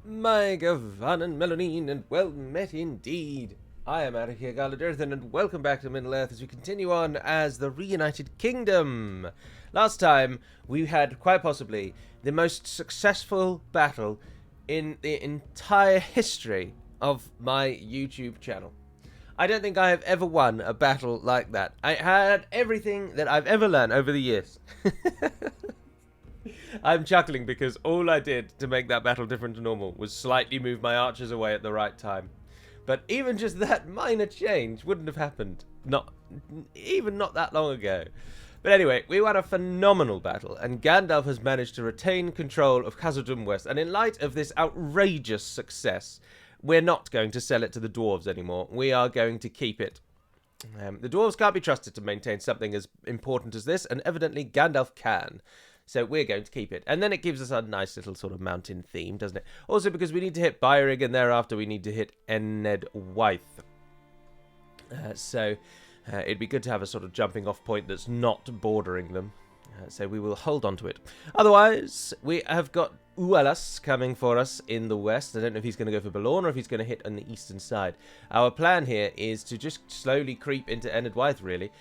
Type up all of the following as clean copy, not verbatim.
My Gavan and Melanine, and well met indeed. I am Adrian and welcome back to Middle-earth as we continue on as the Reunited Kingdom. Last time, we had quite possibly the most successful battle in the entire history of my YouTube channel. I don't think I have ever won a battle like that. I had everything that I've ever learned over the years. I'm chuckling because all I did to make that battle different to normal was slightly move my archers away at the right time. But even just that minor change wouldn't have happened. Not that long ago. But anyway, we won a phenomenal battle, and Gandalf has managed to retain control of Khazad-dûm West. And in light of this outrageous success, we're not going to sell it to the dwarves anymore. We are going to keep it. The dwarves can't be trusted to maintain something as important as this, and evidently Gandalf can. So we're going to keep it. And then it gives us a nice little sort of mountain theme, doesn't it? Also, because we need to hit Byerig, and thereafter we need to hit Enedwaith. So it'd be good to have a sort of jumping off point that's not bordering them. So we will hold on to it. Otherwise, we have got Ualas coming for us in the west. I don't know if he's going to go for Balorn or if he's going to hit on the eastern side. Our plan here is to just slowly creep into Enedwaith, really.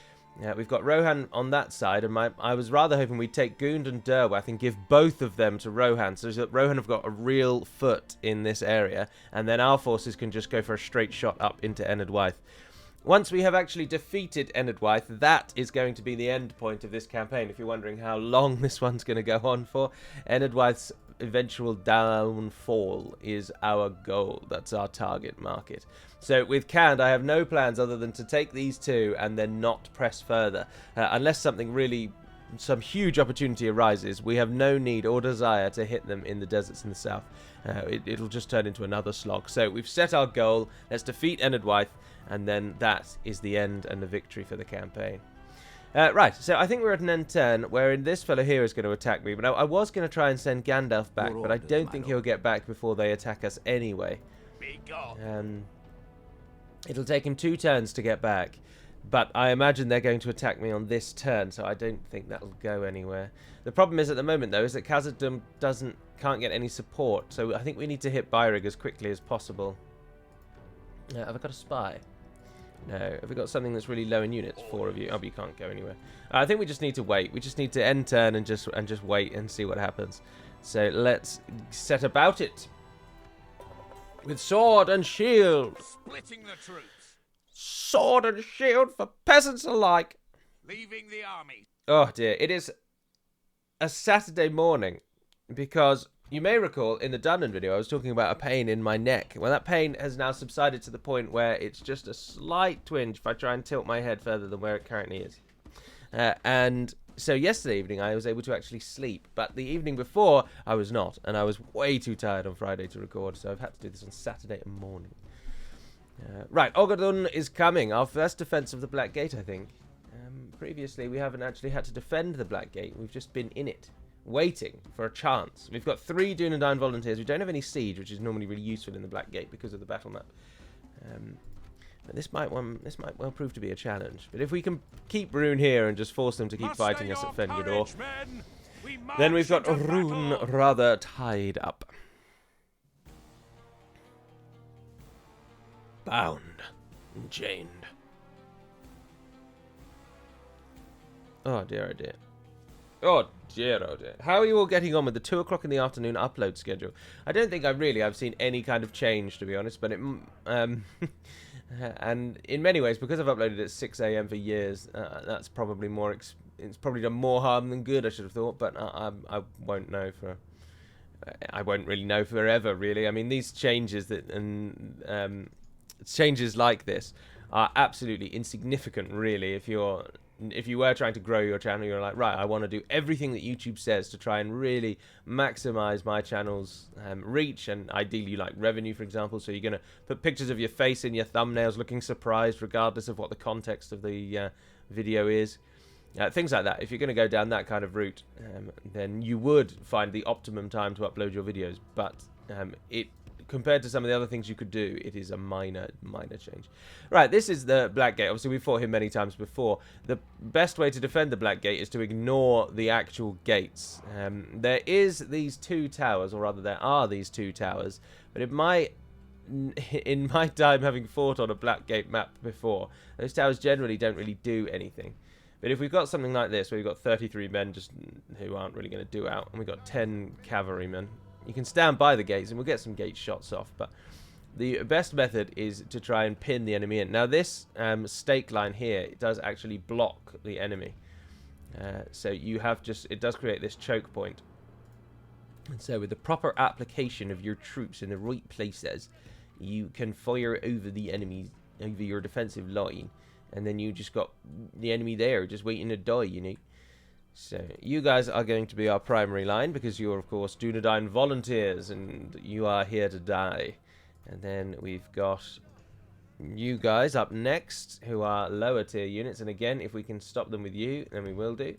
We've got Rohan on that side, and I was rather hoping we'd take Gund and Derwath and give both of them to Rohan, so that Rohan have got a real foot in this area, and then our forces can just go for a straight shot up into Enedwaith. Once we have actually defeated Enedwaith, that is going to be the end point of this campaign. If you're wondering how long this one's going to go on for, Enedwaith's eventual downfall is our goal. That's our target market. So with Cand, I have no plans other than to take these two and then not press further. Unless some huge opportunity arises, we have no need or desire to hit them in the deserts in the south. It'll just turn into another slog. So we've set our goal. Let's defeat Enedwaith, and then that is the end and the victory for the campaign. Right, so I think we're at an end turn, wherein this fellow here is going to attack me. But I was going to try and send Gandalf back, but I don't think he'll get back before they attack us anyway. It'll take him 2 turns to get back, but I imagine they're going to attack me on this turn, so I don't think that'll go anywhere. The problem is at the moment, though, is that Khazad-dûm can't get any support, so I think we need to hit Byerig as quickly as possible. Have I got a spy? No. Have we got something that's really low in units? 4 of you. Oh, but you can't go anywhere. I think we just need to wait. We just need to end turn and just wait and see what happens. So let's set about it. With sword and shield. Splitting the troops. Sword and shield for peasants alike. Leaving the army. Oh dear. It is a Saturday morning because you may recall in the Dúnedain video I was talking about a pain in my neck. Well, that pain has now subsided to the point where it's just a slight twinge if I try and tilt my head further than where it currently is. And so yesterday evening I was able to actually sleep, but the evening before I was not, and I was way too tired on Friday to record, so I've had to do this on Saturday morning. Right, Ogadun is coming, our first defense of the Black Gate, I think. Previously we haven't actually had to defend the Black Gate, we've just been in it, waiting for a chance. We've got 3 Dúnedain volunteers. We don't have any siege, which is normally really useful in the Black Gate because of the battle map. But this might well prove to be a challenge. But if we can keep Rune here and just force them to keep fighting us at Fengidor, then we've got Rune rather tied up. Bound and chained. Oh dear, oh dear. Oh dear, oh dear. How are you all getting on with the 2 o'clock in the afternoon upload schedule? I don't think I've seen any kind of change, to be honest, but and in many ways, because I've uploaded at 6 AM for years, that's probably it's probably done more harm than good, I should have thought, but I won't know I won't really know forever, really. I mean, these changes changes like this are absolutely insignificant, really. If you were trying to grow your channel, you're like, right, I want to do everything that YouTube says to try and really maximize my channel's reach, and ideally like revenue, for example. So you're going to put pictures of your face in your thumbnails looking surprised regardless of what the context of the video is. Things like that. If you're going to go down that kind of route, then you would find the optimum time to upload your videos. But it compared to some of the other things you could do, it is a minor change. Right, this is the Black Gate. Obviously, we've fought him many times before. The best way to defend the Black Gate is to ignore the actual gates. There is these two towers, or rather there are these two towers, but in my time having fought on a Black Gate map before, those towers generally don't really do anything. But if we've got something like this, where we've got 33 men just who aren't really going to do out, and we've got 10 cavalrymen, you can stand by the gates and we'll get some gate shots off, but the best method is to try and pin the enemy in. Now this stake line here, it does actually block the enemy. So you have it does create this choke point. And so with the proper application of your troops in the right places, you can fire over the enemy, over your defensive line, and then you just got the enemy there just waiting to die, you know. So, you guys are going to be our primary line, because you're, of course, Dúnedain volunteers, and you are here to die. And then we've got you guys up next, who are lower tier units, and again, if we can stop them with you, then we will do.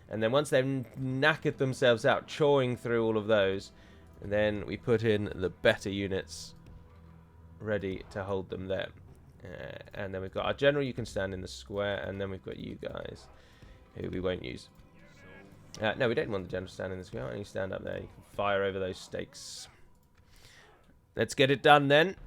And then once they've knackered themselves out, chawing through all of those, and then we put in the better units ready to hold them there. And then we've got our general, you can stand in the square, and then we've got you guys, who we won't use. No, we don't want the general to stand in the square. Only stand up there. You can fire over those stakes. Let's get it done then.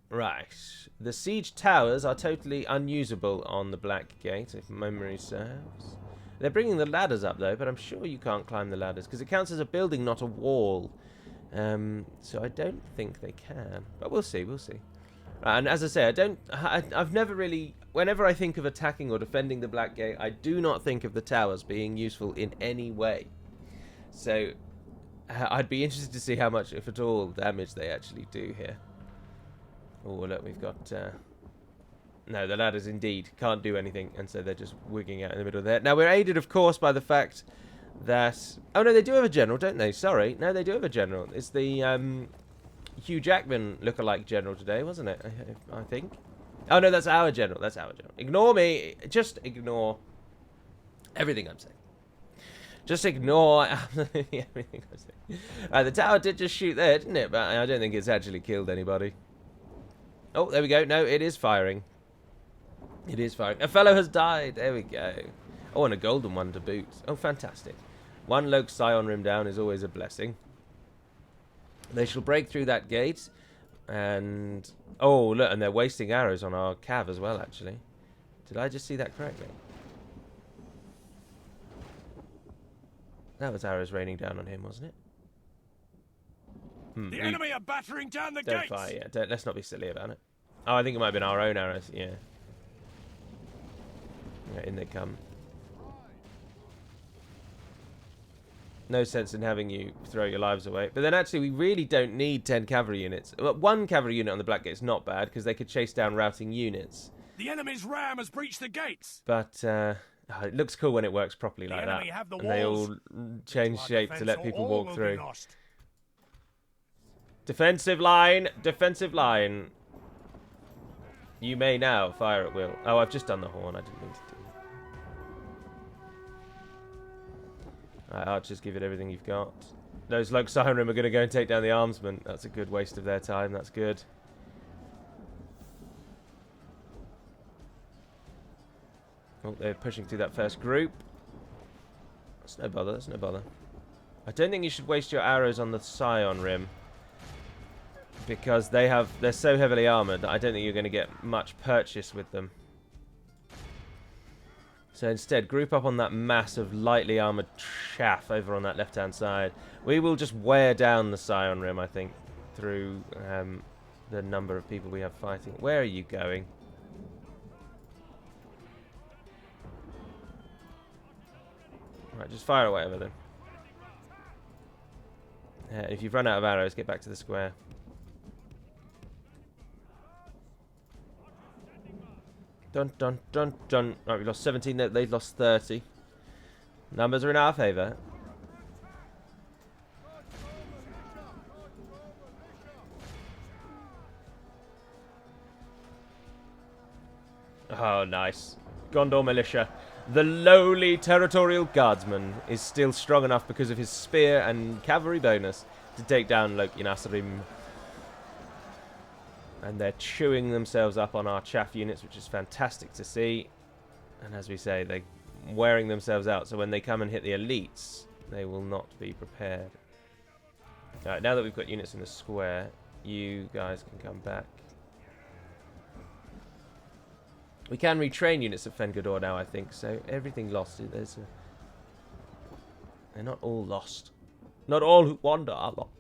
Right. The siege towers are totally unusable on the Black Gate, if memory serves. They're bringing the ladders up, though, but I'm sure you can't climb the ladders, because it counts as a building, not a wall. So I don't think they can. But we'll see, we'll see. And as I say, I've never really, whenever I think of attacking or defending the Black Gate, I do not think of the towers being useful in any way. So I'd be interested to see how much, if at all, damage they actually do here. Oh, look, we've got... no, the ladders indeed can't do anything, and so they're just wigging out in the middle there. Now, we're aided, of course, by the fact that... Oh, no, they do have a general, don't they? Sorry. No, they do have a general. It's the... Hugh Jackman look-alike general today, wasn't it? I think. Oh, no, that's our general. That's our general. Ignore me. Just ignore everything I'm saying. Just ignore everything I'm saying. The tower did just shoot there, didn't it? But I don't think it's actually killed anybody. Oh, there we go. No, it is firing. It is firing. A fellow has died. There we go. Oh, and a golden one to boot. Oh, fantastic. One Loke Scion rim down is always a blessing. They shall break through that gate, and... Oh, look, and they're wasting arrows on our cav as well, actually. Did I just see that correctly? That was arrows raining down on him, wasn't it? The enemy are battering down the gates! Don't fire, yeah. Let's not be silly about it. Oh, I think it might have been our own arrows, yeah. Yeah, in they come. No sense in having you throw your lives away. But then actually, we really don't need 10 cavalry units. One cavalry unit on the Black Gate is not bad, because they could chase down routing units. The enemy's ram has breached the gates! But it looks cool when it works properly like that. And they all change shape to let people walk through. Defensive line! Defensive line! You may now fire at will. Oh, I've just done the horn. I didn't mean to do. Right, archers, give it everything you've got. Those Loke Scion are going to go and take down the armsmen. That's a good waste of their time. That's good. Oh, they're pushing through that first group. That's no bother. That's no bother. I don't think you should waste your arrows on the Scion rim, because they're so heavily armored that I don't think you're going to get much purchase with them. So instead, group up on that mass of lightly armoured chaff over on that left-hand side. We will just wear down the Scion rim, I think, through the number of people we have fighting. Where are you going? Right, just fire away over them. If you've run out of arrows, get back to the square. Dun dun dun dun. Right, we lost 17. They've lost 30. Numbers are in our favour. Oh, nice. Gondor Militia. The lowly territorial guardsman is still strong enough because of his spear and cavalry bonus to take down Lok Inasrim. And they're chewing themselves up on our chaff units, which is fantastic to see. And as we say, they're wearing themselves out, so when they come and hit the elites, they will not be prepared. Alright, now that we've got units in the square, you guys can come back. We can retrain units at Fengador now, I think, so everything lost. They're not all lost. Not all who wander are lost.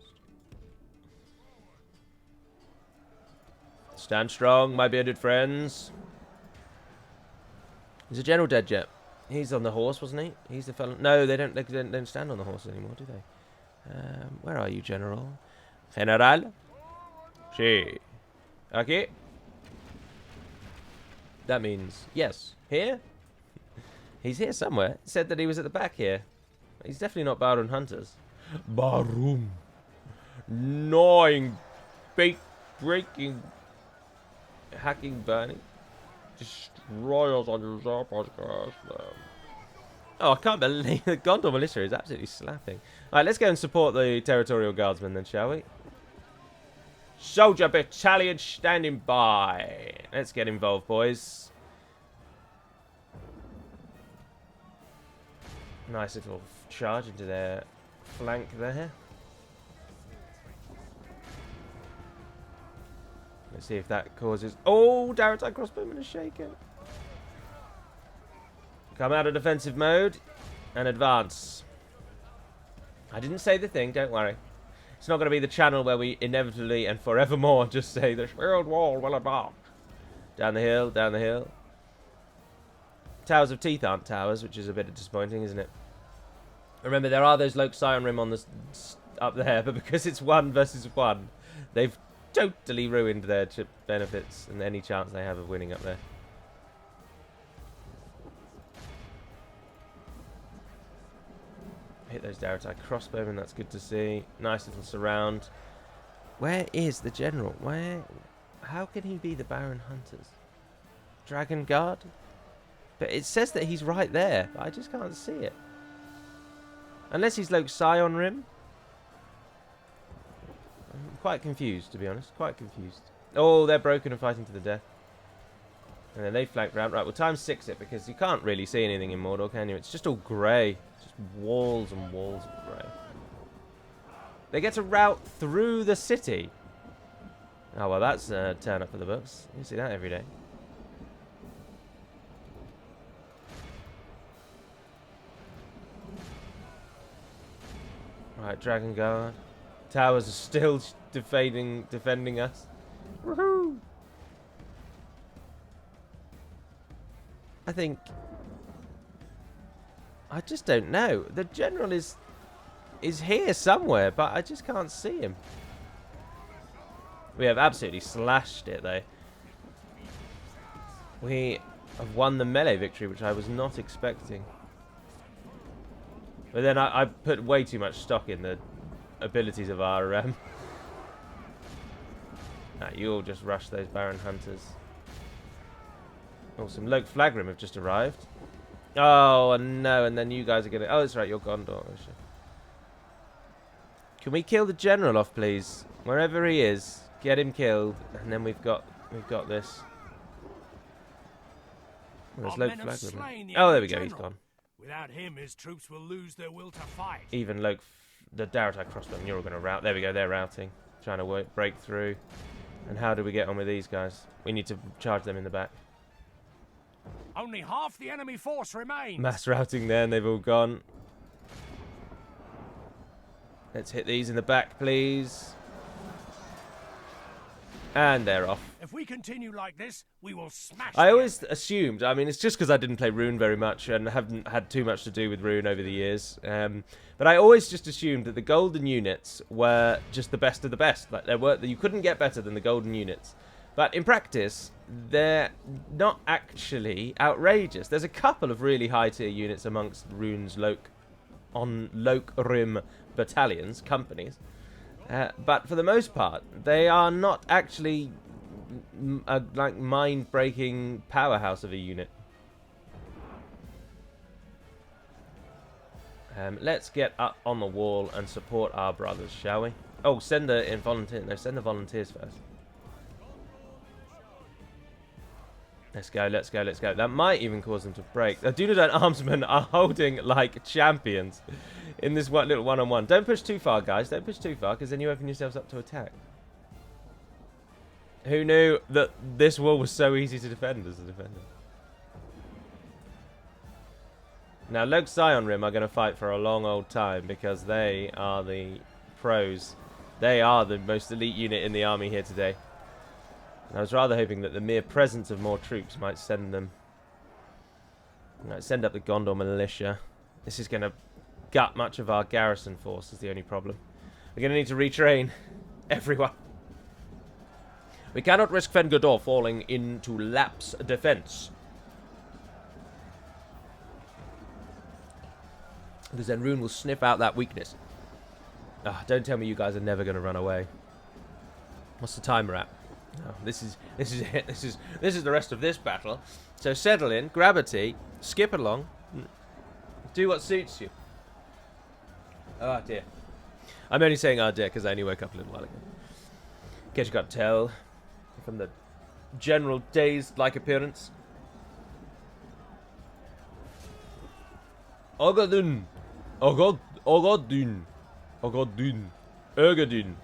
Stand strong, my bearded friends. Is the general dead yet? He's on the horse, wasn't he? He's the fellow. No, they don't stand on the horse anymore, do they? Where are you, General? General? Sí. Aquí? That means yes. Here? He's here somewhere. He said that he was at the back here. He's definitely not Barun Hunters. Barum. Gnawing, breaking, hacking, burning. Destroy us on your podcast. Oh, I can't believe the Gondor Militia is absolutely slapping. Alright, let's go and support the Territorial Guardsmen then, shall we? Soldier battalion standing by. Let's get involved, boys. Nice little charge into their flank there. Let's see if that causes... Oh, Dac crossbowman is shaken. Come out of defensive mode and advance. I didn't say the thing, don't worry. It's not going to be the channel where we inevitably and forevermore just say the shield wall will advance. Down the hill, down the hill. Towers of Teeth aren't towers, which is a bit disappointing, isn't it? Remember, there are those Lok Sion Rim on the up there, but because it's 1 versus 1, they've totally ruined their chip benefits and any chance they have of winning up there. Hit those Dac crossbowmen, that's good to see. Nice little surround. Where is the general? Where? How can he be the Baron Hunters? Dragon Guard? But it says that he's right there, but I just can't see it. Unless he's Lok Sion Rim. I'm quite confused, to be honest. Quite confused. Oh, they're broken and fighting to the death. And then they flank round. Right, we'll times 6 it, because you can't really see anything in Mordor, can you? It's just all grey. Just walls and walls of grey. They get to route through the city. Oh, well, that's a turn up for the books. You see that every day. Right, Dragon Guard. Towers are still defending us. Woohoo! I just don't know. The general is here somewhere, but I just can't see him. We have absolutely slashed it, though. We have won the melee victory, which I was not expecting. But then I put way too much stock in the abilities of our... Nah, you all just rush those Baron Hunters. Awesome. Lok Flagrim have just arrived. Oh, no, and then you guys are going to... Oh, that's right, you're Gondor. Can we kill the general off, please? Wherever he is, get him killed, and then we've got this. Where's Lok Flagrim? Oh, there we go, he's gone. Without him, his troops will lose their will to fight. Even the Dac crossbowmen, you're all going to rout. There we go, they're routing. Trying to break through. And how do we get on with these guys? We need to charge them in the back. Only half the enemy force remains. Mass routing there, and they've all gone. Let's hit these in the back, please. And they're off. If we continue like this, we will smash. I always assumed, I mean, it's just because I didn't play Rune very much and haven't had too much to do with Rune over the years. But I always just assumed that the golden units were just the best of the best. Like you couldn't get better than the golden units. But in practice, they're not actually outrageous. There's a couple of really high-tier units amongst Rune's Lok Rim battalions, companies. But for the most part, they are not actually a like mind-breaking powerhouse of a unit. Let's get up on the wall and support our brothers, shall we? Oh, send the volunteers. No, send the volunteers first. Let's go, let's go, let's go. That might even cause them to break. The Dúnedain armsmen are holding like champions in this little one-on-one. Don't push too far, guys. Don't push too far, because then you open yourselves up to attack. Who knew that this wall was so easy to defend as a defender? Now, Log Scion Rim are going to fight for a long old time, because they are the pros. They are the most elite unit in the army here today. I was rather hoping that the mere presence of more troops might send them. Might send up the Gondor Militia. This is going to gut much of our garrison force, is the only problem. We're going to need to retrain everyone. We cannot risk Fengordor falling into lapse defense. Because then Rune will sniff out that weakness. Ah, don't tell me you guys are never going to run away. What's the timer at? Oh, this is it. This is the rest of this battle. So settle in, grab a tea, skip along, do what suits you. Oh dear. I'm only saying oh dear because I only woke up a little while ago. In case you can't tell from the general dazed-like appearance. Ogadun, Ogadun, Ogadun.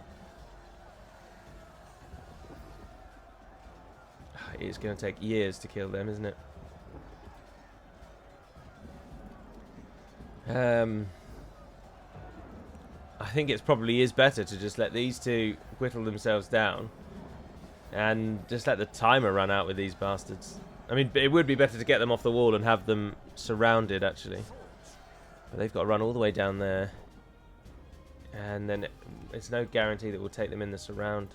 It's going to take years to kill them, isn't it? I think it probably is better to just let these two whittle themselves down and just let the timer run out with these bastards. I mean, it would be better to get them off the wall and have them surrounded, actually. But they've got to run all the way down there. And then it's no guarantee that we'll take them in the surround.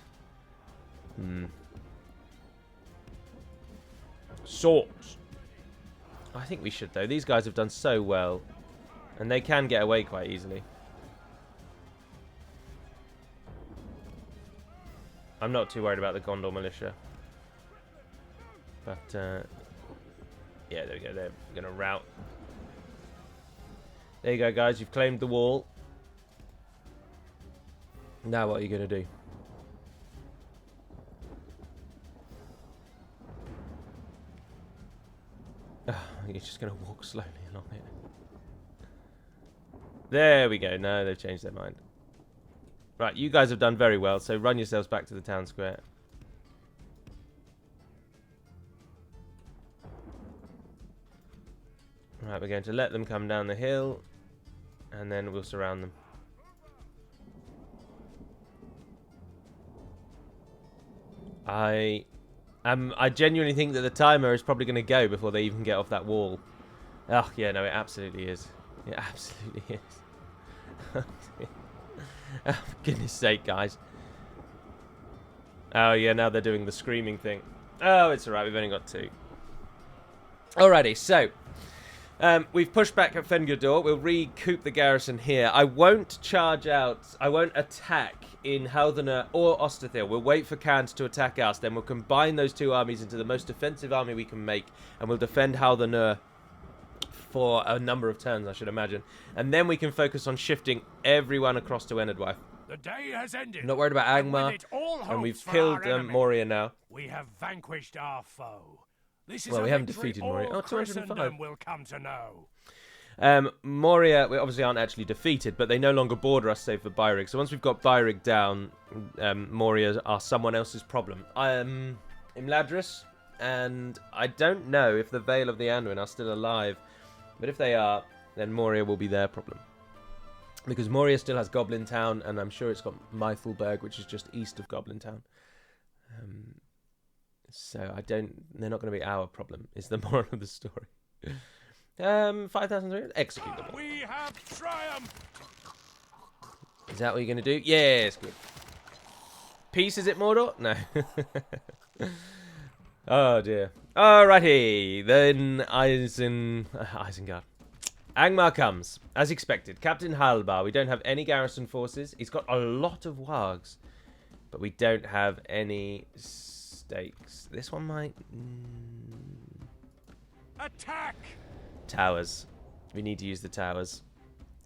Swords. I think we should, though. These guys have done so well. And they can get away quite easily. I'm not too worried about the Gondor Militia. But, yeah, there we go. They're going to rout. There you go, guys. You've claimed the wall. Now what are you going to do? You're just going to walk slowly along it. There we go. No, they've changed their mind. Right, you guys have done very well, so run yourselves back to the town square. Right, we're going to let them come down the hill, and then we'll surround them. I genuinely think that the timer is probably going to go before they even get off that wall. Oh, yeah, no, it absolutely is. It absolutely is. Oh, for goodness sake, guys. Oh, yeah, now they're doing the screaming thing. Oh, it's alright, we've only got two. Alrighty, so we've pushed back at Fengordor. We'll recoup the garrison here. I won't charge out. I won't attack in Haldner or Osterthil. We'll wait for Khand to attack us. Then we'll combine those two armies into the most defensive army we can make. And we'll defend Haldner for a number of turns, I should imagine. And then we can focus on shifting everyone across to Enedwaith. The day has ended. I'm not worried about Angmar. And we've killed Moria now. We have vanquished our foe. This is well, a we haven't victory defeated Moria. Oh, 205. Christendom will come to know. Moria, we obviously aren't actually defeated, but they no longer border us save for Beirig. So once we've got Beirig down, Moria are someone else's problem. Imladris, and I don't know if the Vale of the Anduin are still alive, but if they are, then Moria will be their problem. Because Moria still has Goblin Town, and I'm sure it's got Mythelberg, which is just east of Goblin Town. So they're not going to be our problem, is the moral of the story. 5,300, execute them. We have triumphed. Is that what you're going to do? Yes, good. Peace, is it, Mordor? No. Oh, dear. Alrighty, then Isengard. Angmar comes, as expected. Captain Halbar, we don't have any garrison forces. He's got a lot of wargs, but we don't have any stakes. This one might... Attack! Towers. We need to use the towers.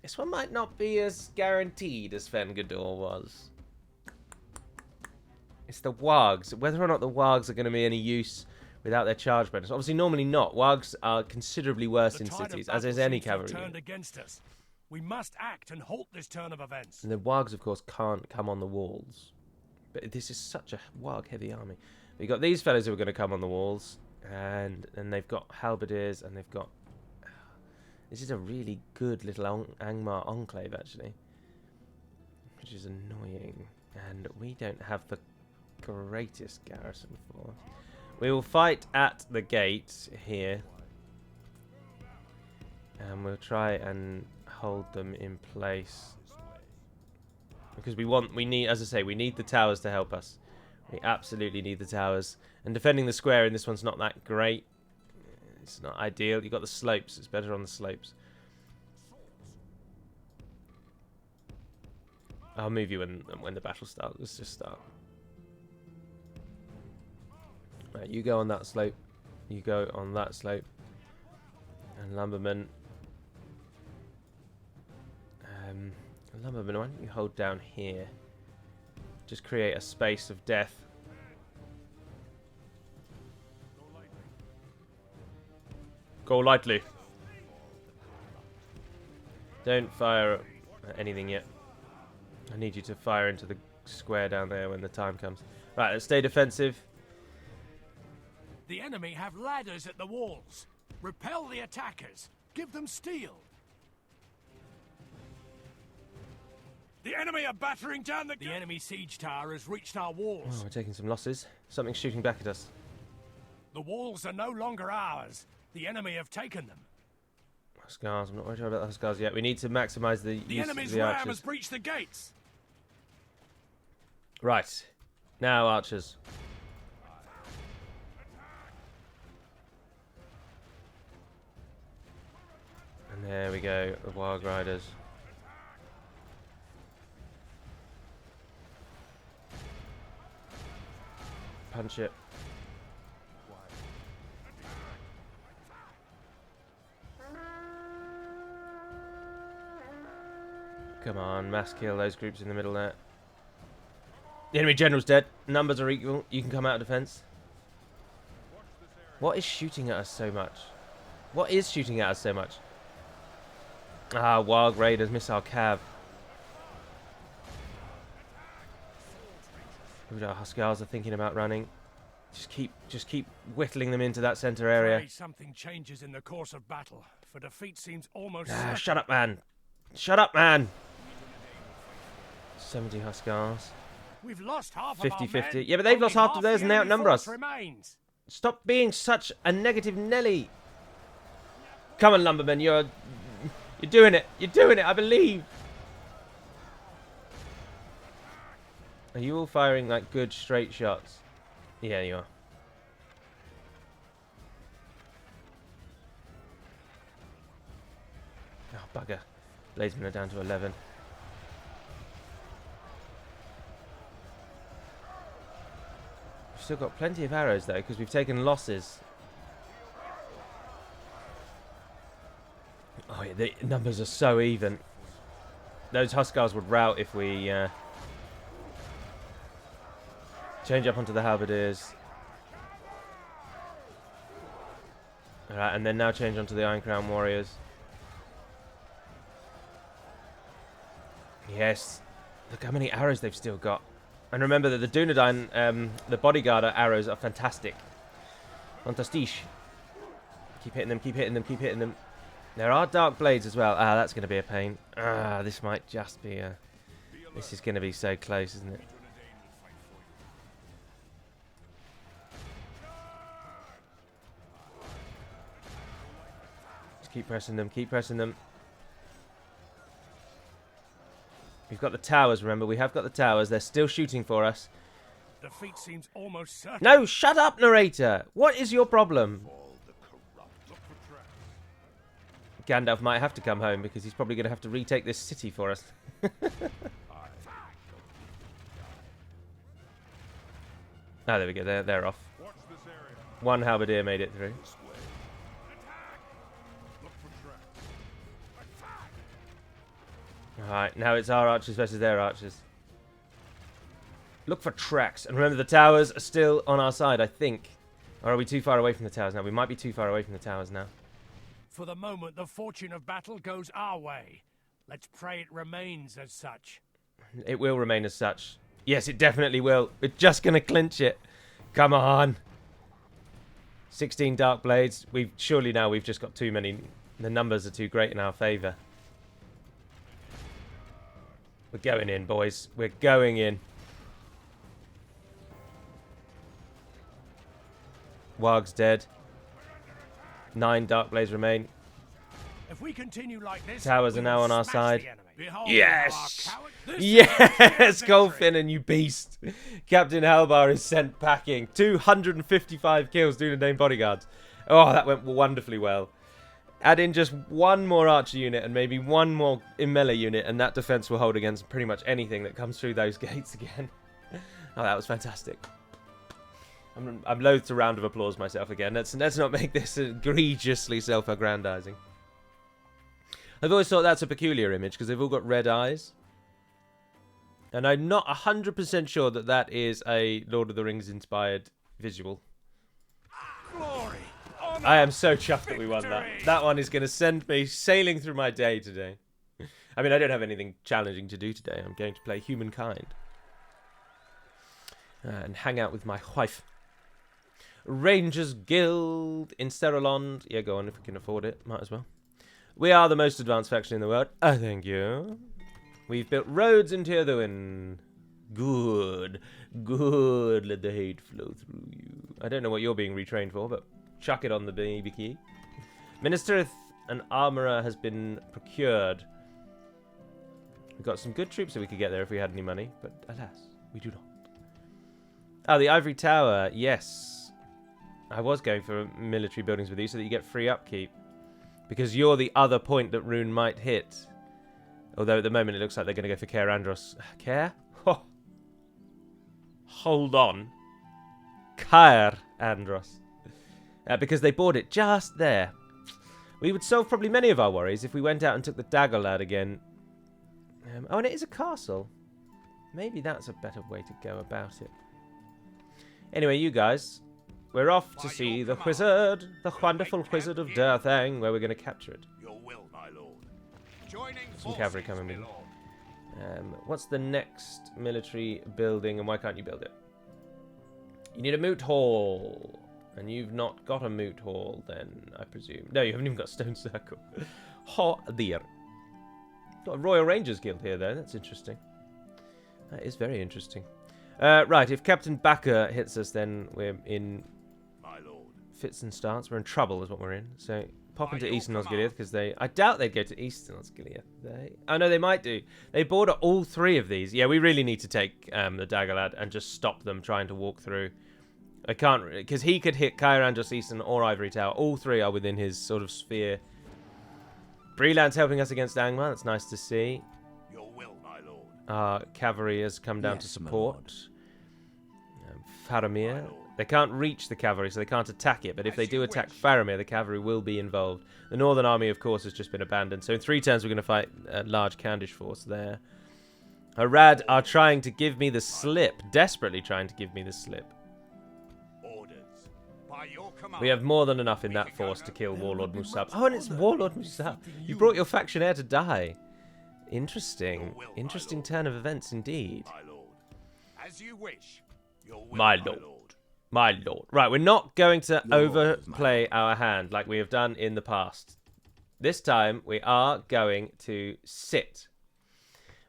This one might not be as guaranteed as Fengidor was. It's the wargs. Whether or not the wargs are going to be any use without their charge bonus. Obviously, normally not. Wargs are considerably worse in cities, as is any cavalry. Turned against us. We must act and halt this turn of events. And the wargs, of course, can't come on the walls. But this is such a warg-heavy army. We've got these fellows who are going to come on the walls, and they've got halberdiers, and they've got... This is a really good little Angmar enclave, actually, which is annoying. And we don't have the greatest garrison for us. We will fight at the gate here, and we'll try and hold them in place because we need, as I say, we need the towers to help us. We absolutely need the towers, and defending the square in this one's not that great. It's not ideal. You've got the slopes. It's better on the slopes. I'll move you when the battle starts. Let's just start. Right, you go on that slope. You go on that slope. And Lumberman. Lumberman, why don't you hold down here? Just create a space of death. Go lightly. Don't fire at anything yet. I need you to fire into the square down there when the time comes. Right, let's stay defensive. The enemy have ladders at the walls. Repel the attackers. Give them steel. The enemy are battering down the enemy siege tower has reached our walls. Oh, we're taking some losses. Something's shooting back at us. The walls are no longer ours. The enemy have taken them. Huskars, I'm not worried about the Huskars yet. We need to maximise the use enemy's of the ram archers. has breached the gates. Right. Now, archers. And there we go, the Wild Riders. Punch it. Come on, mass kill those groups in the middle there. The enemy general's dead. Numbers are equal. You can come out of defense. What is shooting at us so much? What is shooting at us so much? Ah, Wild Raiders, missile cav. Our Huskars are thinking about running. Just keep whittling them into that center area. Something changes in the course of battle, for defeat seems almost Ah, shut up, man. Shut up, man. 70 Huskars. We've lost half 50-50. Yeah, but they've lost half of theirs and they outnumber us. Stop being such a negative Nelly. Come on, Lumberman. You're doing it. You're doing it. I believe. Are you all firing like good straight shots? Yeah, you are. Oh, bugger. Bladesmen are down to 11. We've still got plenty of arrows though, because we've taken losses. Oh yeah, the numbers are so even. Those Huskars would rout if we change up onto the halberdiers. Alright, and then now change onto the Iron Crown warriors. Yes. Look how many arrows they've still got. And remember that the Dúnedain, the bodyguard arrows are fantastic. Fantastisch. Keep hitting them, keep hitting them, keep hitting them. There are dark blades as well. Ah, that's going to be a pain. Ah, this might just be a... This is going to be so close, isn't it? Just keep pressing them, keep pressing them. We've got the towers, remember. We have got the towers. They're still shooting for us. Defeat seems almost certain. No, shut up, narrator. What is your problem? Gandalf might have to come home because he's probably going to have to retake this city for us. Ah, there we go. They're off. One halberdier made it through. Alright, now it's our archers versus their archers. Look for tracks. And remember, the towers are still on our side, I think. Or are we too far away from the towers now? We might be too far away from the towers now. For the moment, the fortune of battle goes our way. Let's pray it remains as such. It will remain as such. Yes, it definitely will. We're just going to clinch it. Come on. 16 Dark Blades. Surely now we've just got too many. The numbers are too great in our favour. We're going in, boys. We're going in. Warg's dead. 9 Dark Blades remain. If we continue like this, Towers are now on our side. Yes! Yes, Goldfinnan, you beast. Captain Halbar is sent packing. 255 kills, Dúnedain bodyguards. Oh, that went wonderfully well. Add in just one more archer unit and maybe one more melee unit, and that defense will hold against pretty much anything that comes through those gates again. Oh, that was fantastic. I'm loath to round of applause myself again. Let's not make this egregiously self-aggrandizing. I've always thought that's a peculiar image because they've all got red eyes. And I'm not 100% sure that that is a Lord of the Rings inspired visual. Glory, I am so chuffed that we won that. That one is going to send me sailing through my day today. I mean, I don't have anything challenging to do today. I'm going to play Humankind. And hang out with my wife. Rangers Guild in Sterolond. Yeah, go on if we can afford it. Might as well. We are the most advanced faction in the world. Oh, thank you. We've built roads in Dúnedain. Good. Good. Let the hate flow through you. I don't know what you're being retrained for, but chuck it on the BB. Minister and Armourer has been procured. We've got some good troops that we could get there if we had any money, but alas, we do not. Oh, the Ivory Tower. Yes. I was going for military buildings with you so that you get free upkeep. Because you're the other point that Rune might hit. Although at the moment it looks like they're going to go for Caer Andros. Caer? Oh. Hold on. Caer Andros. Because they bought it just there. We would solve probably many of our worries if we went out and took the Dagger Lad again. Oh, and it is a castle. Maybe that's a better way to go about it. Anyway, you guys. We're off to see the wizard, the wonderful wizard of Dúnedain, where we're going to capture it. Your will, my lord. Some cavalry coming in. What's the next military building, and why can't you build it? You need a moot hall, and you've not got a moot hall, then I presume. No, you haven't even got Stone Circle. Ha dear. Got a Royal Rangers Guild here, though. That's interesting. That is very interesting. Right, if Captain Backer hits us, then we're in fits and starts. We're in trouble is what we're in. So pop into Eastern Osgiliath because I doubt they'd go to Eastern Osgiliath. Oh no, they might do. They border all 3 of these. Yeah, we really need to take the Dagger Lad and just stop them trying to walk through. I can't, because he could hit Caer Andros Eastern or Ivory Tower. All 3 are within his sort of sphere. Breland's helping us against Angmar. That's nice to see. Your will, my lord. Our cavalry has come down to support. Faramir. They can't reach the cavalry, so they can't attack it. But if they do attack Faramir, the cavalry will be involved. The Northern Army, of course, has just been abandoned. So in 3 turns, we're going to fight a large Candish force there. Harad are trying to give me the slip. Desperately trying to give me the slip. Orders. By your command, we have more than enough in that force to kill Warlord Musab. Oh, and it's Warlord Musab. You brought your faction heir to die. Interesting. Interesting turn of events indeed. my lord. As you wish. Your will, My lord. My lord. Right, we're not going to overplay our hand like we have done in the past. This time, we are going to sit.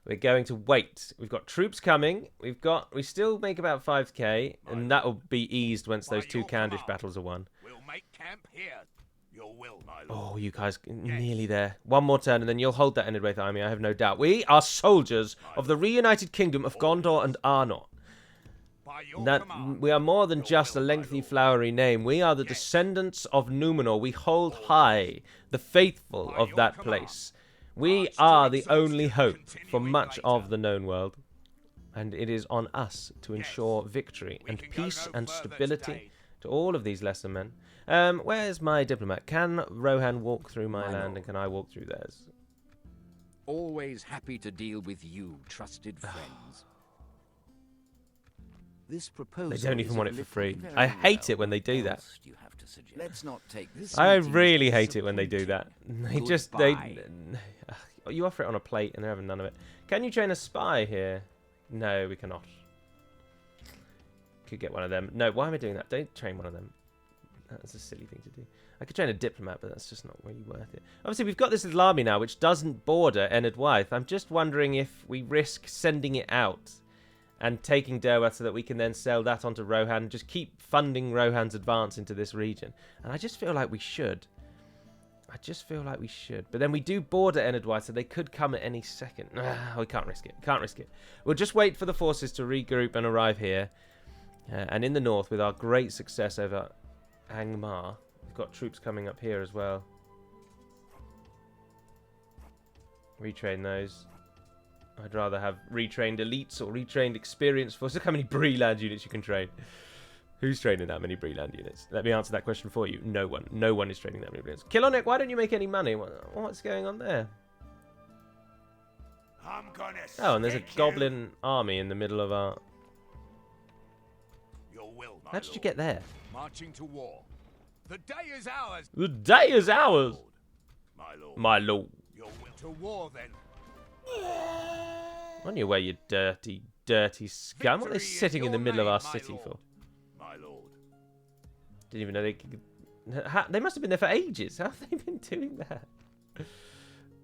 We're going to wait. We've got troops coming. We still make about 5k, and that will be eased once those 2 Candish battles are won. We'll make camp here. Your will, my lord. Oh, you guys, nearly there. One more turn, and then you'll hold that Enedwaith army, I have no doubt. We are soldiers of the reunited kingdom of Gondor and Arnor. That we are more than just a lengthy, flowery name. We are the descendants of Númenor. We hold high the faithful of that place. We are the only hope for much of the known world. And it is on us to ensure victory and peace and stability to all of these lesser men. Where's my diplomat? Can Rohan walk through my land and can I walk through theirs? Always happy to deal with you, trusted friends. This proposal They don't even is want of it for little- free. very I hate it well. when they do What that. else do you have to suggest? Let's not take this. I meeting really as hate it when they do that. They just Goodbye. you offer it on a plate and they're having none of it. Can you train a spy here? No, we cannot. Could get one of them. No, why am I doing that? Don't train one of them. That's a silly thing to do. I could train a diplomat, but that's just not really worth it. Obviously, we've got this little army now, which doesn't border Enid Wythe. I'm just wondering if we risk sending it out and taking Derwath so that we can then sell that onto Rohan and just keep funding Rohan's advance into this region. And I just feel like we should. But then we do border Enid Wythe, so they could come at any second. We can't risk it. We'll just wait for the forces to regroup and arrive here. And in the north, with our great success over Angmar, we've got troops coming up here as well. Retrain those. I'd rather have retrained elites or retrained experienced forces. Look how many Breland units you can train. Who's training that many Breland units? Let me answer that question for you. No one. No one is training that many Breland. Kilonek, why don't you make any money? What's going on there? I'm gonna Oh, and there's a stick you. goblin army in the middle of our... Your will, my How did you lord. get there? Marching to war. The day is ours. The day is ours, My lord. my lord. Your will. To war then. On your way, you dirty, dirty scum. What are they Victory is sitting in the your middle of name, our my city lord. for? My lord. Didn't even know they could... They must have been there for ages. How have they been doing that?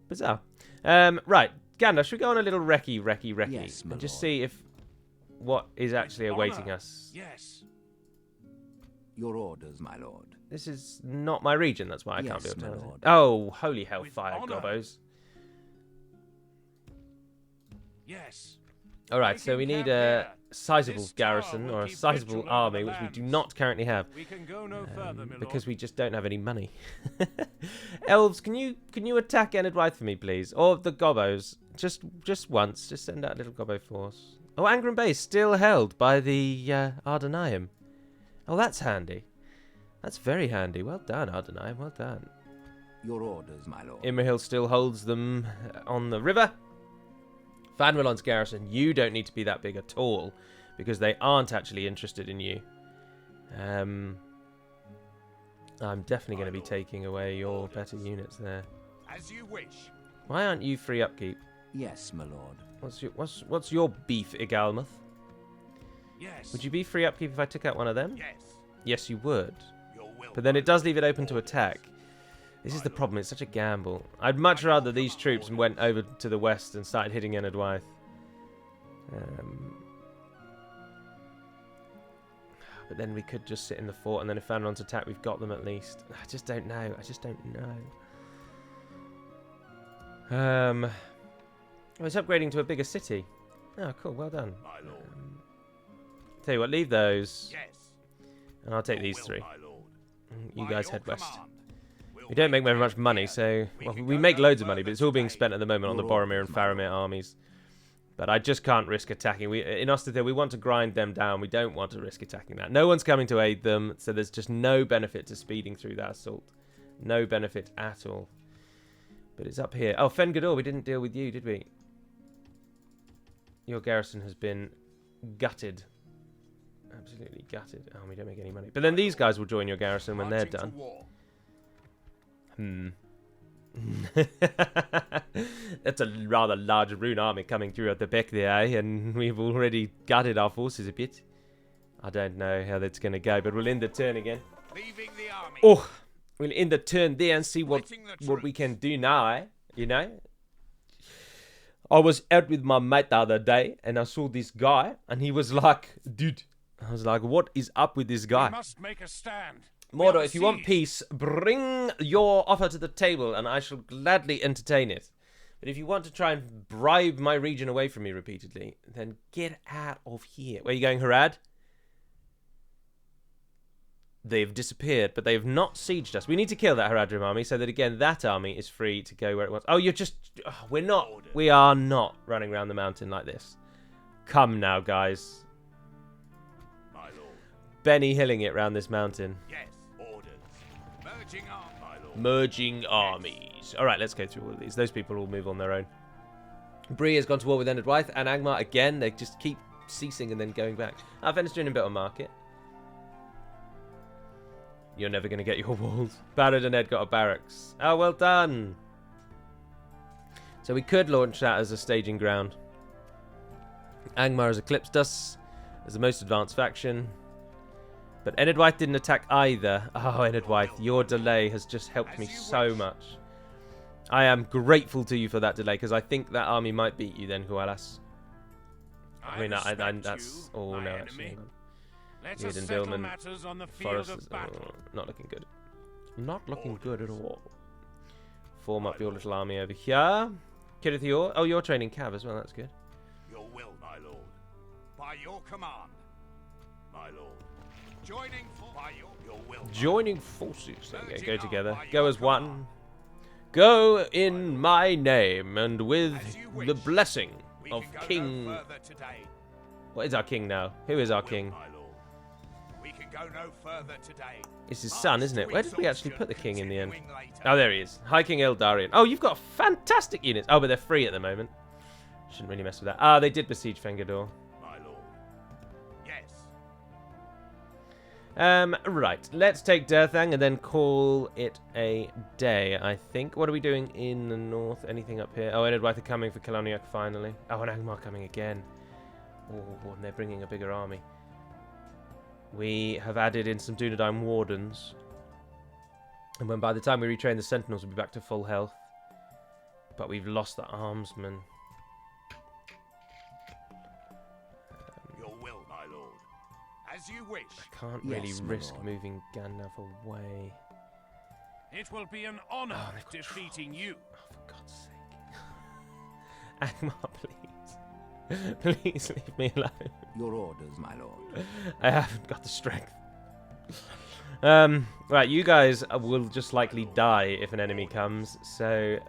Bizarre. Right, Gandalf, should we go on a little recce Yes, my and just lord. see if what is actually With awaiting honor. us? Yes. Your orders, my lord. This is not my region, that's why I can't be Yes, able to my tell. lord. Oh, holy hellfire, honor. gobbos. Yes. Alright, so we Taking need camp a here. sizable This tower garrison will or a keep sizable vigil over army, the which we do lands. not currently have. We can go no further, my Because lord. we just don't have any money. Elves, can you attack Enid Wythe for me, please? Or the Gobbos. Just once. Just send out a little Gobbo force. Oh, Angren Bay is still held by the Ardenaim. Oh, that's handy. That's very handy. Well done, Ardenaim. Well done. Your orders, my lord. Imrahil still holds them on the river. Fanwilon's garrison, you don't need to be that big at all, because they aren't actually interested in you. I'm definitely going to be taking away your better units there. As you wish. Why aren't you free upkeep? Yes, my lord. What's your beef, Igalmuth? Yes. Would you be free upkeep if I took out one of them? Yes. Yes, you would. Your will. But then it does leave it open to attack. This is the problem. It's such a gamble. I'd much rather these troops went over to the west and started hitting Enid Wythe. But then we could just sit in the fort, and then if Fanron's attack, we've got them at least. I just don't know. Oh, it's upgrading to a bigger city. Oh, cool. Well done. My lord. Tell you what, leave those, Yes. and I'll take Your these will, three. my lord. You By guys your head west. command, we'll We don't make very much camp money, here. so... We Well, can we go make no loads of money, but further it's all being today. spent at the moment on the Your Boromir and orders, my Faramir armies. But I just can't risk attacking. In Osterthil, we want to grind them down. We don't want to risk attacking that. No one's coming to aid them, so there's just no benefit to speeding through that assault. No benefit at all. But it's up here. Oh, Fen Gador, we didn't deal with you, did we? Your garrison has been gutted. Absolutely gutted. Oh, we don't make any money. But then these guys will join your garrison when they're Marching to done. war. That's a rather large rune army coming through at the back there, eh? And we've already gutted our forces a bit. I don't know how that's going to go, but we'll end the turn again. Leaving the army. Oh, we'll end the turn there and see what Splitting the we troops. can do now, eh? You know? I was out with my mate the other day, and I saw this guy, and he was like, dude. I was like, what is up with this We guy? must make a stand. Mordor, if you want siege. peace, bring your offer to the table, and I shall gladly entertain it. But if you want to try and bribe my region away from me repeatedly, then get out of here. Where are you going, Harad? They've disappeared, but they have not sieged us. We need to kill that Haradrim army, so that, again, that army is free to go where it wants. Oh, you're just... Oh, we are not running around the mountain like this. Come now, guys. My lord. Benny Hilling it round this mountain. Yes. Orders. Merging on, my lord. Merging armies. All right, let's go through all of these. Those people will move on their own. Bree has gone to war with Enid Wythe and Angmar again. They just keep ceasing and then going back. Fenris doing a bit on market. You're never going to get your walls. Barrett and Ed got a barracks. Oh, well done. So we could launch that as a staging ground. Angmar has eclipsed us as the most advanced faction. But Enid Wythe didn't attack either. Oh, Enid Wythe, your delay has just helped me so much. I am grateful to you for that delay, because I think that army might beat you then, Hualas. I mean, that's... Oh, no, actually. Need and Billman. Forest is not looking good. Not looking good at all. Form up your little army over here. Kirith, oh, you're training Cav as well, that's good. Your will, my lord. By your command, my lord. Joining forces. There you go together. Go as one. Go in my name and with the blessing of King. What is our king now? Who is our king? It's his son, isn't it? Where did we actually put the king in the end? Oh, there he is. High King Eldarian. Oh, you've got fantastic units. Oh, but they're free at the moment. Shouldn't really mess with that. Ah, they did besiege Fengador. Right, let's take Durthang and then call it a day, I think. What are we doing in the north? Anything up here? Oh, Enid Wythe are coming for Kelowniak finally. Oh, and Angmar coming again. Oh, and they're bringing a bigger army. We have added in some Dúnedain wardens. And when by the time we retrain the Sentinels, we'll be back to full health. But we've lost the Armsmen. As you wish. I can't really risk moving Gandalf away. It will be an honor defeating you. Oh, for God's sake. Angmar, please. Please leave me alone. Your orders, my lord. I haven't got the strength. Right, you guys will just likely die if an enemy comes, so...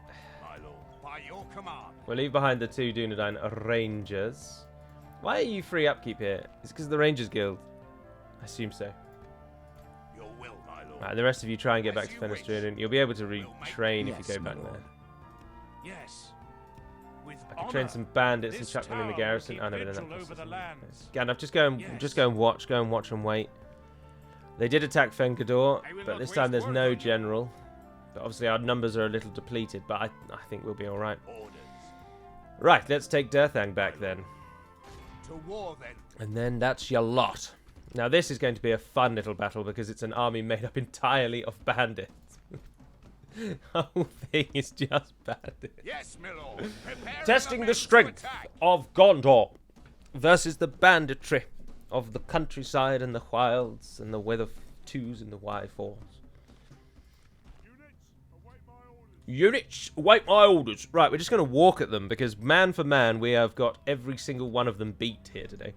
My lord, by your command. We'll leave behind the two Dúnedain Rangers. Why are you free upkeep here? It's because of the Rangers Guild. I assume so. Your will, my lord. Right, the rest of you try and get back to Fenestrine. You'll be able to retrain if you go back there. Yes. I can train some bandits and chuck them in the garrison. Oh, no, but then that Gandalf, just go and watch. Go and watch and wait. They did attack Fengador, but this time there's no general. But obviously our numbers are a little depleted, but I think we'll be all right. Right, let's take Durthang back then. To war then. And then that's your lot. Now this is going to be a fun little battle because it's an army made up entirely of bandits. The whole thing is just bandits. Yes, my lord. Testing the strength of Gondor versus the banditry of the countryside and the wilds and the weather twos and the Y4s. Units, await my orders. Right, we're just going to walk at them because man for man we have got every single one of them beat here today.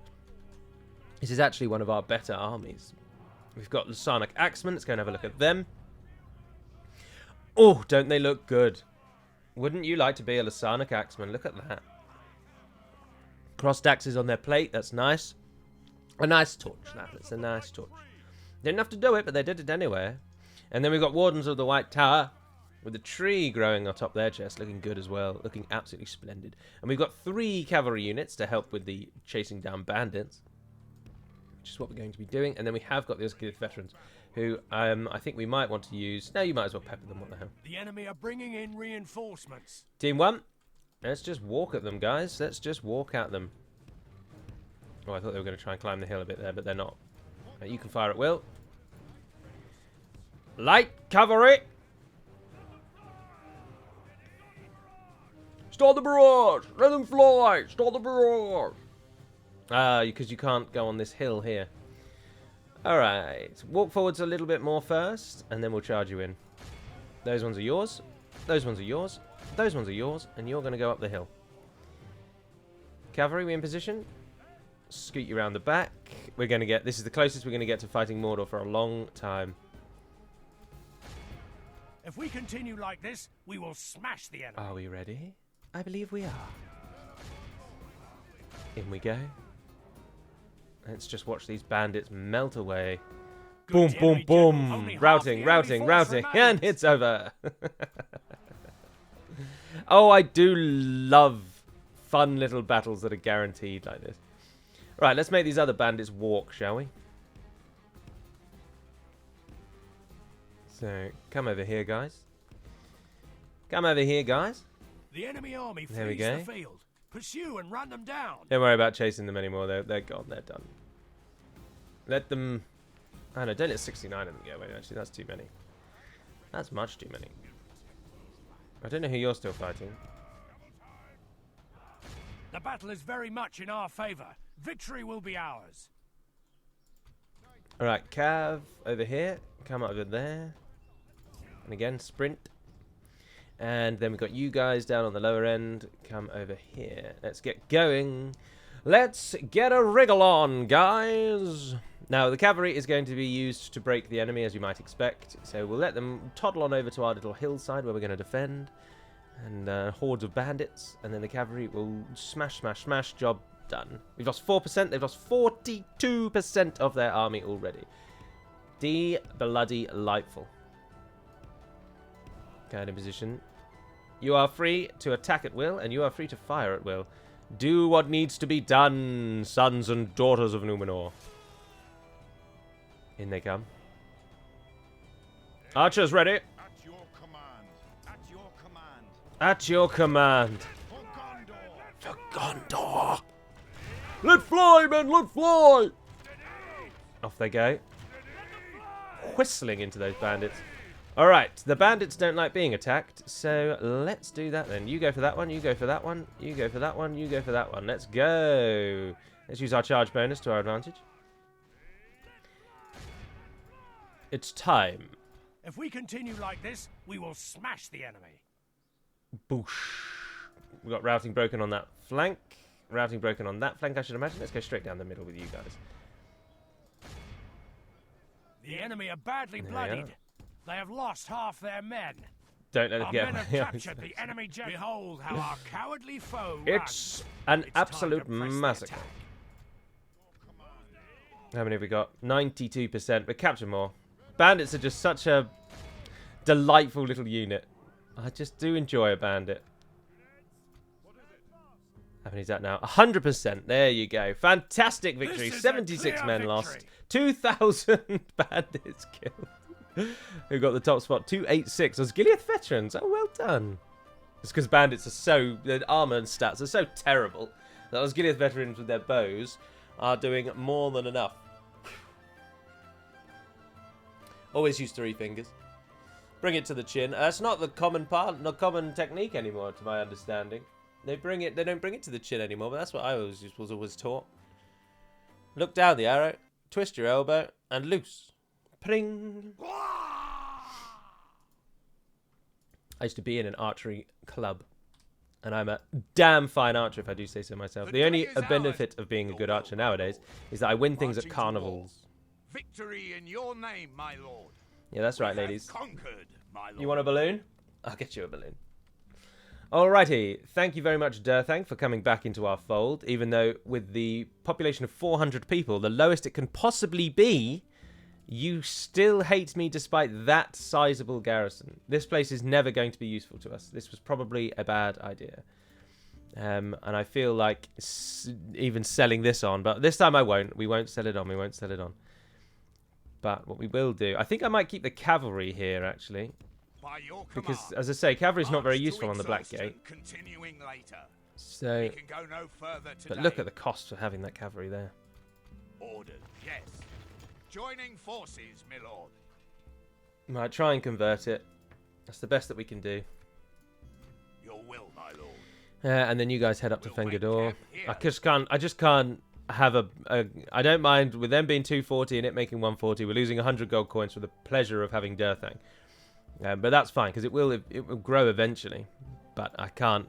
This is actually one of our better armies. We've got Lasanic Axemen. Let's go and have a look at them. Oh, don't they look good? Wouldn't you like to be a Lasanic Axeman? Look at that. Crossed axes on their plate. That's nice. A nice torch, that. It's a nice torch. Didn't have to do it, but they did it anyway. And then we've got Wardens of the White Tower with a tree growing on top of their chest. Looking good as well. Looking absolutely splendid. And we've got 3 cavalry units to help with the chasing down bandits, which is what we're going to be doing. And then we have got the Osgiliath veterans, who I think we might want to use. No, you might as well pepper them. What the hell? The enemy are bringing in reinforcements. Team 1, let's just walk at them, guys. Let's just walk at them. Oh, I thought they were going to try and climb the hill a bit there, but they're not. You can fire at will. Light cavalry! Start the barrage! Let them fly! Start the barrage! Because you can't go on this hill here. Alright. Walk forwards a little bit more first, and then we'll charge you in. Those ones are yours. Those ones are yours. Those ones are yours. And you're going to go up the hill. Cavalry, we in position. Scoot you around the back. We're going to get... This is the closest we're going to get to fighting Mordor for a long time. If we continue like this, we will smash the enemy. Are we ready? I believe we are. In we go. Let's just watch these bandits melt away. Boom, boom, boom. Routing, routing, routing. And it's over. Oh, I do love fun little battles that are guaranteed like this. Right, let's make these other bandits walk, shall we? So, come over here, guys. Come over here, guys. The enemy army There we flees go. the field. Pursue and run them down. Don't worry about chasing them anymore. They're gone. They're done. Let them... I don't know, don't let 69 of them go away, actually. That's too many. That's much too many. I don't know who you're still fighting. The battle is very much in our favour. Victory will be ours. Alright, Cav over here. Come over there. And again, sprint. And then we've got you guys down on the lower end. Come over here. Let's get going. Let's get a wriggle on, guys. Now, the cavalry is going to be used to break the enemy, as you might expect. So we'll let them toddle on over to our little hillside where we're going to defend. And hordes of bandits. And then the cavalry will smash, smash, smash. Job done. We've lost 4%. They've lost 42% of their army already. Bloody lightful. Guard in position. You are free to attack at will, and you are free to fire at will. Do what needs to be done, sons and daughters of Numenor. In they come. Archers ready. At your command. At your command. At your command. For Gondor. For Gondor. Let fly, men, let fly. Off they go. Whistling into those bandits. Alright, the bandits don't like being attacked, so let's do that then. You go for that one, you go for that one, you go for that one, you go for that one. Let's go. Let's use our charge bonus to our advantage. It's time. If we continue like this, we will smash the enemy. Boosh. We've got routing broken on that flank. Routing broken on that flank, I should imagine. Let's go straight down the middle with you guys. The enemy are badly There we bloodied. are. They have lost half their men. Don't let them Our get men have away. captured the enemy general. Behold how our cowardly foe It's runs. an It's time absolute to press the massacre. attack. How many have we got? 92%. But capture more. Bandits are just such a delightful little unit. I just do enjoy a bandit. How many is that now? 100%. There you go. Fantastic victory. This is a 76 clear men victory. lost. 2,000 bandits killed. Who got the top spot? 286. Was Gilead veterans. Oh, well done. It's because bandits are so... Their armor and stats are so terrible that those Gilead veterans with their bows are doing more than enough. Always use 3 fingers. Bring it to the chin. That's not the common part, not common technique anymore, to my understanding. They don't bring it to the chin anymore, but that's what I was always taught. Look down the arrow, twist your elbow, and loose. Pring. I used to be in an archery club, and I'm a damn fine archer, if I do say so myself. The only benefit of being a good archer nowadays is that I win things at carnivals. Victory in your name, my lord. Yeah, that's right, We have ladies. conquered, my lord. You want a balloon? I'll get you a balloon. Alrighty, thank you very much, Dúnedain, for coming back into our fold. Even though with the population of 400 people, the lowest it can possibly be, you still hate me despite that sizable garrison. This place is never going to be useful to us. This was probably a bad idea. And I feel like even selling this on, but this time I won't. We won't sell it on. We won't sell it on. But what we will do, I think I might keep the cavalry here, actually. By your Because, command, as I say, cavalry's not very march to useful on the Black exhaustion, Gate. Continuing later. So, We can go no further today. but look at the cost of having that cavalry there. Ordered, yes. Joining forces, my lord. Might try and convert it. That's the best that we can do. Your will, my lord. And then you guys head up to We'll make Fengador. camp I just can't have I don't mind with them being 240 and it making 140. We're losing 100 gold coins for the pleasure of having Dúnedain. But that's fine because it will grow eventually. But I can't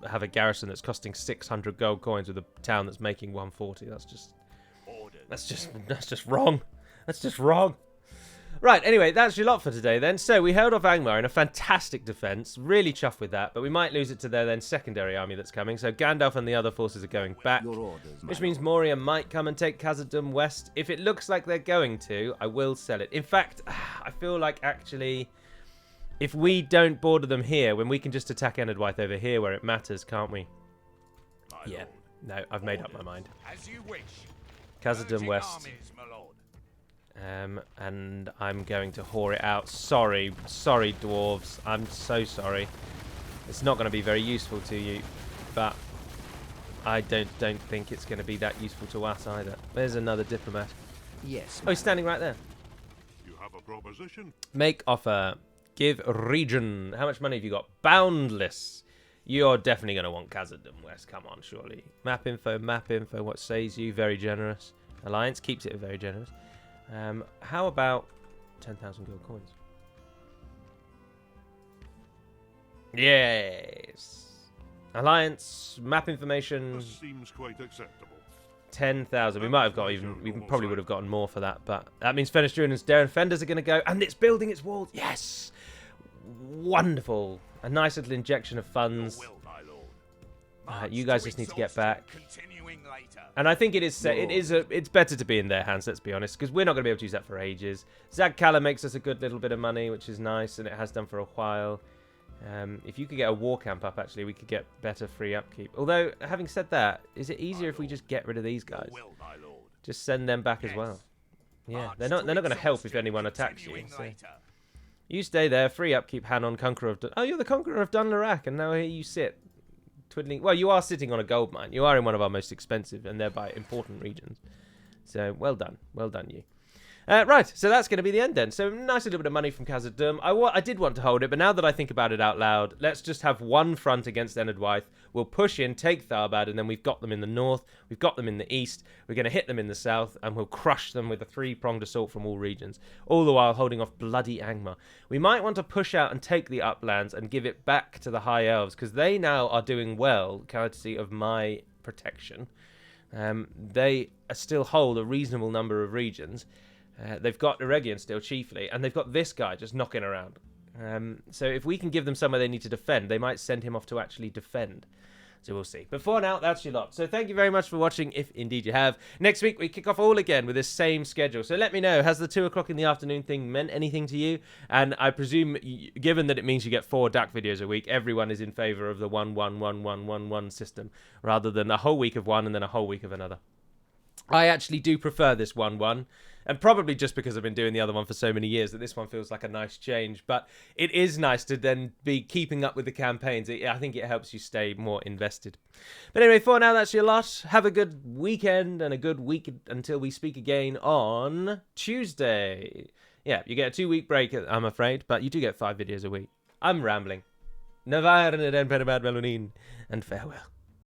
have a garrison that's costing 600 gold coins with a town that's making 140. That's just wrong. That's just wrong. Right, anyway, that's your lot for today then. So we held off Angmar in a fantastic defense. Really chuffed with that, but we might lose it to their then secondary army that's coming. So Gandalf and the other forces are going back. Your orders, my Which means Moria might come and take Khazad-dûm west. If it looks like they're going to, I will sell it. In fact, I feel like actually, if we don't border them here, when we can just attack Enedwaith over here where it matters, can't we? Yeah. lord. No, I've made up my mind. As you wish. Khazad-dûm Urging West. armies, my lord. And I'm going to whore it out. Sorry, dwarves. I'm so sorry. It's not going to be very useful to you, but I don't think it's going to be that useful to us either. There's another diplomat. Yes. Oh, he's standing right there. You have a proposition? Make offer. Give region. How much money have you got? Boundless. You're definitely going to want Khazad-dûm West. Come on, surely. Map info. What says you? Very generous. Alliance keeps it very generous. How about 10,000 gold coins? Yes. Alliance, map information, This seems quite acceptable. 10,000. We might have got even. We probably would have gotten more for that, but that means Fenris Druid's Daring Fenders are going to go, and it's building its walls. Yes, wonderful. A nice little injection of funds. Your will, my lord. You guys just need to get back. Continuing later. And I think it is it's better to be in their hands, let's be honest, because we're not going to be able to use that for ages. Zagkala makes us a good little bit of money, which is nice, and it has done for a while. If you could get a war camp up, actually, we could get better free upkeep. Although, having said that, is it easier if we just get rid of these guys? Your will, my lord. Just send them back as well. Yeah, they're not going to help if anyone attacks you. So. You stay there, free upkeep, Hanon, Conqueror of Oh, you're the Conqueror of Dunlarak, and now here you sit. Twiddling. Well, you are sitting on a gold mine. You are in one of our most expensive and thereby important regions. So, well done. Well done, you. Right, so that's going to be the end then. So, nice little bit of money from Khazad-dûm. I did want to hold it, but now that I think about it out loud, let's just have one front against Enedwaith. We'll push in, take Tharbad, and then we've got them in the north. We've got them in the east. We're going to hit them in the south, and we'll crush them with a three-pronged assault from all regions, all the while holding off bloody Angmar. We might want to push out and take the uplands and give it back to the High Elves, because they now are doing well, courtesy of my protection. They still hold a reasonable number of regions. They've got Eregion still, chiefly, and they've got this guy just knocking around. So if we can give them somewhere they need to defend, they might send him off to actually defend. So we'll see. But for now, that's your lot. So thank you very much for watching, if indeed you have. Next week, we kick off all again with this same schedule. So let me know, has the 2 o'clock in the afternoon thing meant anything to you? And I presume, given that it means you get 4 Dac videos a week, everyone is in favour of the 1-1-1-1-1-1 system, rather than a whole week of one and then a whole week of another. I actually do prefer this 1-1. And probably just because I've been doing the other one for so many years that this one feels like a nice change. But it is nice to then be keeping up with the campaigns. I think it helps you stay more invested. But anyway, for now, that's your lot. Have a good weekend and a good week until we speak again on Tuesday. Yeah, you get a 2-week break, I'm afraid, but you do get 5 videos a week. I'm rambling. Navar and farewell.